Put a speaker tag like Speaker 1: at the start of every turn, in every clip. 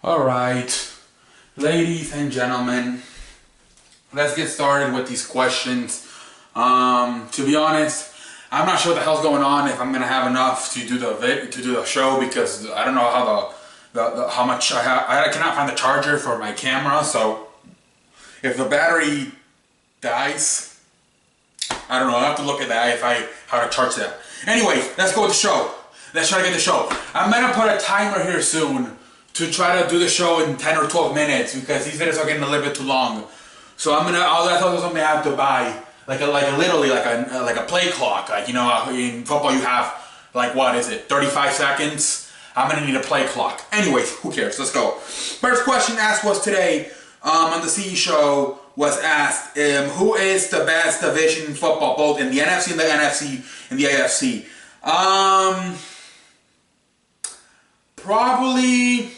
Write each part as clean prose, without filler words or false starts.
Speaker 1: Alright, ladies and gentlemen, let's get started with these questions. To be honest, I'm not sure what the hell's going on, if I'm gonna have enough to do the show, because I don't know how much I have. I cannot find the charger for my camera, so if the battery dies, I don't know. I'll have to look at that how to charge that. Anyway, let's go with the show. Let's try to get the show. I'm gonna put a timer here soon to try to do the show in 10 or 12 minutes, because these videos are getting a little bit too long. So I thought something I have to buy, literally like a play clock. Like, you know, in football you have, like, what is it, 35 seconds? I'm gonna need a play clock. Anyways, who cares? Let's go. First question asked was today on the CE show was asked, who is the best division in football, both in the NFC and the NFC and the AFC? Probably.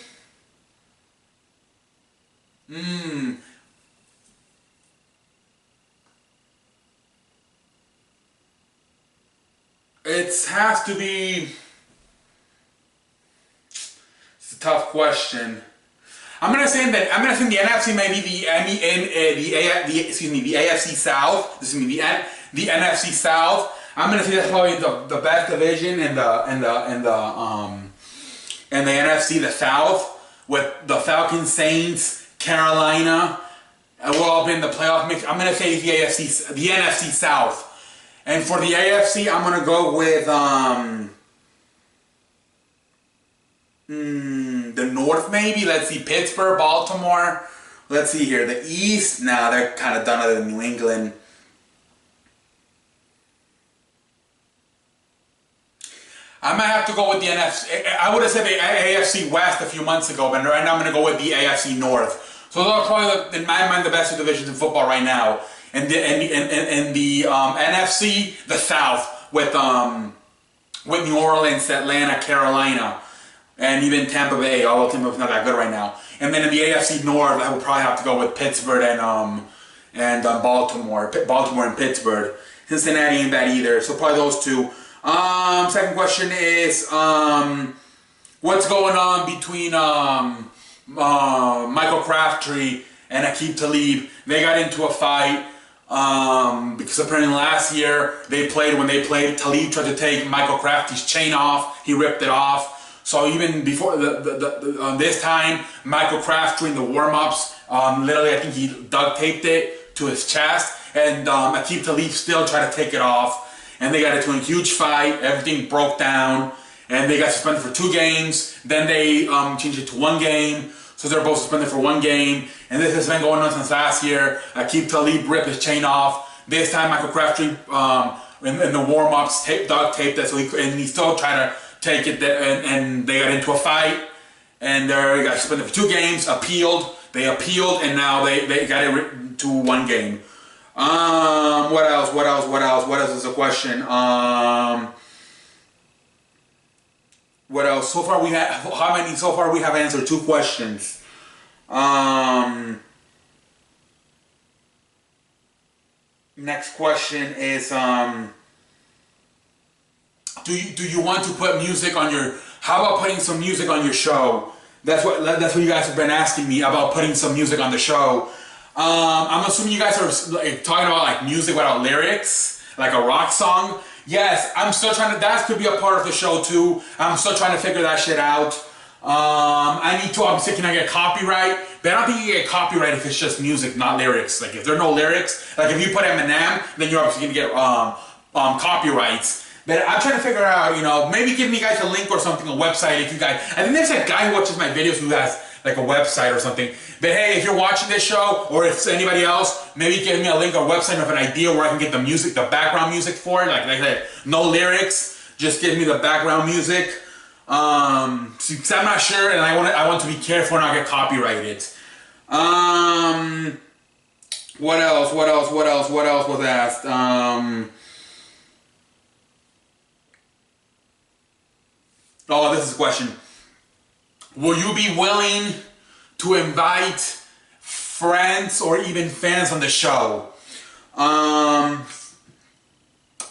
Speaker 1: It has to be. It's a tough question. I'm gonna say the NFC, maybe the AFC South. The NFC South. I'm gonna say that's probably the best division in the NFC, the South, with the Falcons, Saints, Carolina, and we'll all be in the playoff mix. I'm gonna say the NFC South. And for the AFC, I'm gonna go with the North, maybe. Let's see, Pittsburgh, Baltimore. Let's see here, the East. Nah, they're kind of done other than New England. I might have to go with the NFC. I would have said the AFC West a few months ago, but right now I'm going to go with the AFC North. So those are probably, in my mind, the best two divisions in football right now. And the NFC, the South, with New Orleans, Atlanta, Carolina, and even Tampa Bay, although Tampa Bay's not that good right now. And then in the AFC North, I would probably have to go with Pittsburgh and Baltimore and Pittsburgh. Cincinnati ain't bad either, so probably those two. Second question is, what's going on between Michael Crabtree and Aqib Talib? They got into a fight because apparently last year when they played, Talib tried to take Michael Crabtree's chain off. He ripped it off. So even before this time, Michael Crabtree in the warm-ups, literally I think he duct taped it to his chest, and Aqib Talib still tried to take it off. And they got into a huge fight. Everything broke down, and they got suspended for 2 games. Then they changed it to 1 game, so they're both suspended for 1 game. And this has been going on since last year. Aqib Talib ripped his chain off. This time, Michael Crabtree in the warm-ups duct taped it, so he still tried to take it. And they got into a fight, and they got suspended for 2 games. They appealed, and now they got it to 1 game. What else is the question? What else? So far we have answered 2 questions. Next question is, do you want to put music on your, how about putting some music on your show? That's what you guys have been asking me about, putting some music on the show. I'm assuming you guys are talking about like music without lyrics, like a rock song. Yes, I'm still trying to, that could be a part of the show too. I'm still trying to figure that shit out. I'm thinking I get copyright, but I don't think you get copyright if it's just music, not lyrics. Like if there are no lyrics, like if you put Eminem, then you're obviously gonna get copyrights. But I'm trying to figure out, you know, maybe give me guys a link or something, a website if you guys, I think there's a guy who watches my videos who has like a website or something. But hey, if you're watching this show, or if anybody else, maybe give me a link or a website of an idea where I can get the music, the background music for it. Like I said, no lyrics, just give me the background music. Because I'm not sure, and I want to be careful and not get copyrighted. What else was asked? Oh, this is a question. Will you be willing to invite friends or even fans on the show?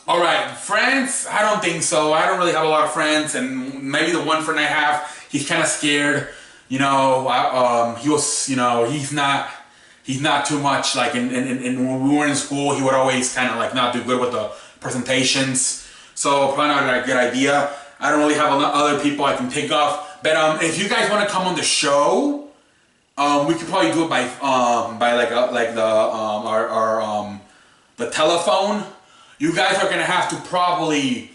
Speaker 1: Alright, friends, I don't think so. I don't really have a lot of friends, and maybe the one friend I have, he's kind of scared. He was, he's not too much like when we were in school, he would always kind of like not do good with the presentations. So probably not a good idea. I don't really have other people I can think of. But if you guys want to come on the show, we could probably do it by the telephone. You guys are gonna have to probably,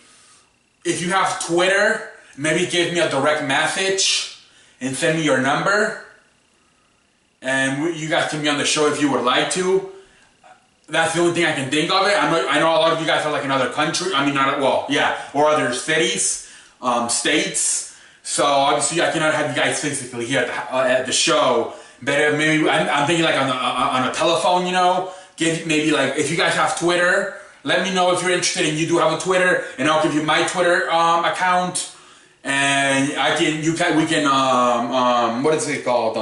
Speaker 1: if you have Twitter, maybe give me a direct message and send me your number. And you guys can be on the show if you would like to. That's the only thing I can think of it. I know a lot of you guys are like in other countries. Or other cities, states. So obviously I cannot have you guys physically here at the show. But maybe I'm thinking like on a telephone, maybe like if you guys have Twitter, let me know if you're interested and you do have a Twitter, and I'll give you my Twitter account, and we can what is it called?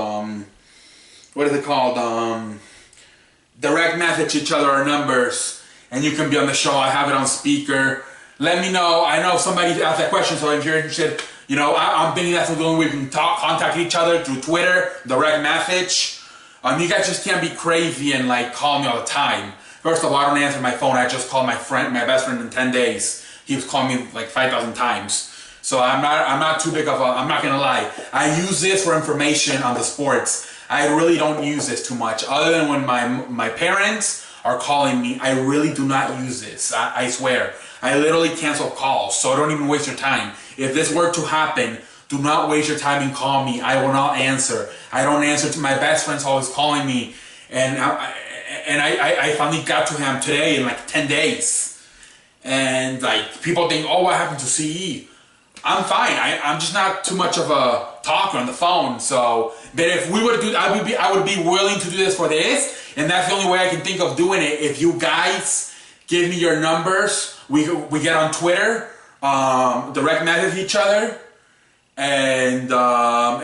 Speaker 1: Direct message each other our numbers, and you can be on the show. I have it on speaker. Let me know. I know somebody asked that question, so if you're interested, I'm thinking that's the only way we can contact each other through Twitter, direct message. You guys just can't be crazy and like call me all the time. First of all, I don't answer my phone. I just called my best friend in 10 days. He was calling me like 5,000 times. So I'm not too big of I'm not gonna lie. I use this for information on the sports. I really don't use this too much. Other than when my parents are calling me, I really do not use this. I swear. I literally cancel calls, so don't even waste your time. If this were to happen, do not waste your time and call me. I will not answer. I don't answer to my best friend's always calling me, and I finally got to him today in like 10 days. And like people think, oh, what happened to CE? I'm fine. I'm just not too much of a talker on the phone. So, but if we were to do, I would be willing to do this for this, and that's the only way I can think of doing it. If you guys give me your numbers, we get on Twitter, direct message each other, and I'll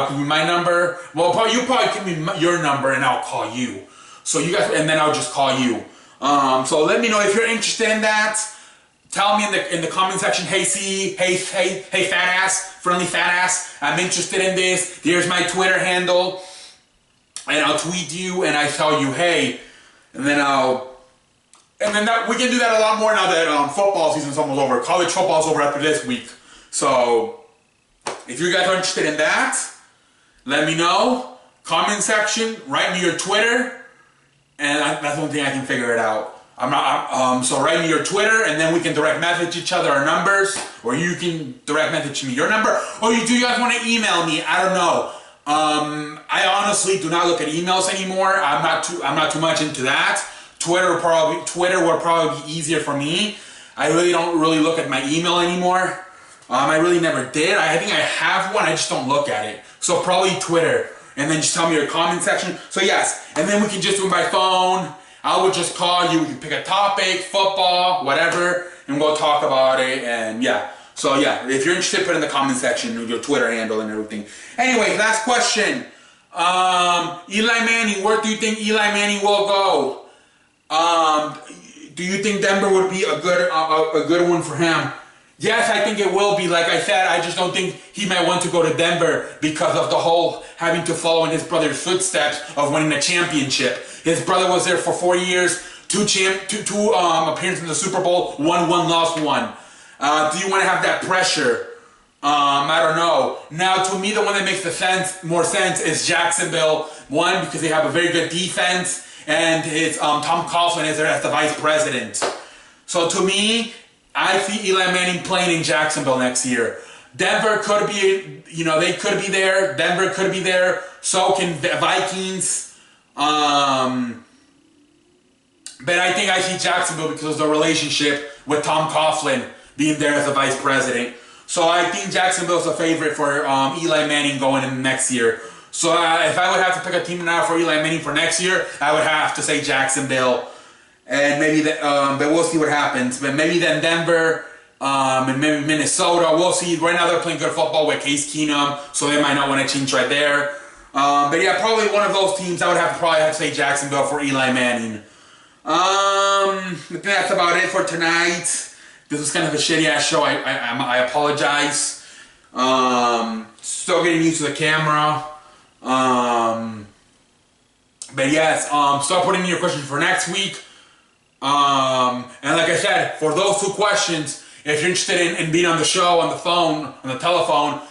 Speaker 1: give you my number. Well, you probably give me your number, and I'll call you. So you guys, and then I'll just call you. So let me know if you're interested in that. Tell me in the comment section, hey C, hey fat ass, friendly fat ass, I'm interested in this. Here's my Twitter handle, and I'll tweet you and I tell you, hey, and then we can do that a lot more now that football season's almost over. College football's over after this week. So if you guys are interested in that, let me know. Comment section, write me your Twitter, and that's the only thing I can figure it out. So write me your Twitter, and then we can direct message each other our numbers, or you can direct message me your number, or do you guys want to email me? I don't know. I honestly do not look at emails anymore. I'm not too much into that. Twitter would probably be easier for me. I really don't look at my email anymore. I really never did. I think I have one. I just don't look at it. So probably Twitter, and then just tell me your comment section. So yes, and then we can just do it by phone. I would just call you, we can pick a topic, football, whatever, and we'll talk about it, and yeah. So yeah, if you're interested, put in the comment section your Twitter handle and everything. Anyway, last question. Eli Manning, where do you think Eli Manning will go? Do you think Denver would be a good one for him? Yes, I think it will be. Like I said, I just don't think he might want to go to Denver because of the whole having to follow in his brother's footsteps of winning a championship. His brother was there for 4 years, two appearances in the Super Bowl, won one, lost one. Do you want to have that pressure? I don't know. Now, to me, the one that makes more sense is Jacksonville. One, because they have a very good defense, and it's Tom Coughlin is there as the vice president. So to me, I see Eli Manning playing in Jacksonville next year. Denver could be, they could be there. Denver could be there. So can the Vikings. But I think I see Jacksonville because of the relationship with Tom Coughlin being there as a vice president. So I think Jacksonville's a favorite for Eli Manning going in next year. So if I would have to pick a team now for Eli Manning for next year, I would have to say Jacksonville. And maybe but we'll see what happens. But maybe then Denver, and maybe Minnesota. We'll see. Right now they're playing good football with Case Keenum, so they might not want to change right there. But yeah, probably one of those teams. I would probably have to say Jacksonville for Eli Manning. I think that's about it for tonight. This was kind of a shitty ass show. I apologize. Still getting used to the camera. But yes, start putting in your questions for next week. And like I said, for those 2 questions, if you're interested in being on the show, on the phone, on the telephone,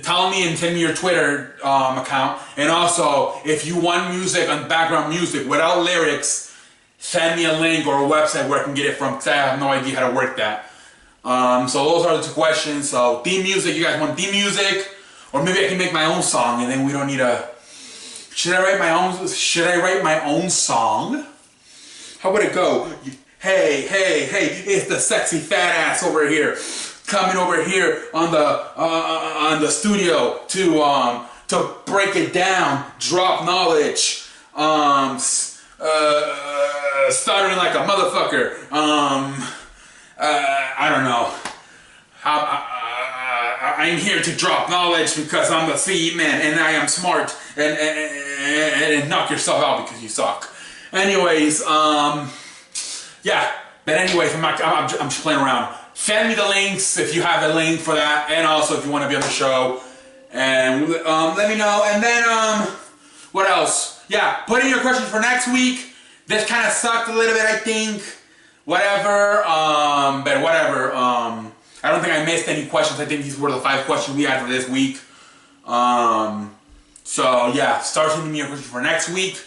Speaker 1: tell me and send me your Twitter account. And also, if you want music on background music without lyrics, send me a link or a website where I can get it from, because I have no idea how to work that. So those are the 2 questions. So theme music, you guys want theme music? Or maybe I can make my own song and then we don't need a... Should I write my own song? How would it go? Hey, it's the sexy fat ass over here, coming over here on the studio to break it down, drop knowledge, stuttering like a motherfucker. I don't know. I'm here to drop knowledge because I'm the CE man and I am smart, and knock yourself out because you suck. Anyways, yeah. But anyways, I'm just playing around. Send me the links if you have a link for that, and also if you want to be on the show, and let me know. And then what else? Yeah, put in your questions for next week. This kind of sucked a little bit, I think. Whatever. But whatever. I don't think I missed any questions. I think these were the 5 questions we had for this week. So yeah, start sending me your questions for next week.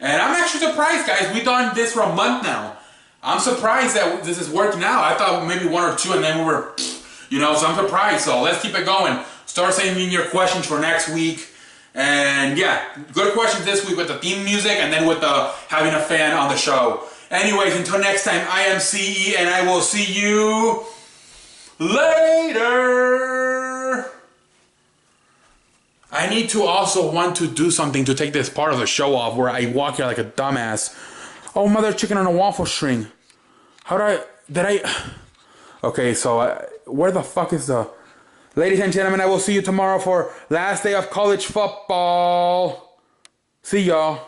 Speaker 1: And I'm actually surprised, guys. We've done this for a month now. I'm surprised that this is working out. I thought maybe 1 or 2 and then we were, so I'm surprised. So let's keep it going. Start sending me your questions for next week. And yeah, good questions this week with the theme music and then with the having a fan on the show. Anyways, until next time, I am CE and I will see you later. I need to also want to do something to take this part of the show off where I walk here like a dumbass. Oh, mother chicken on a waffle string. Okay, so where the fuck is the... Ladies and gentlemen, I will see you tomorrow for last day of college football. See y'all.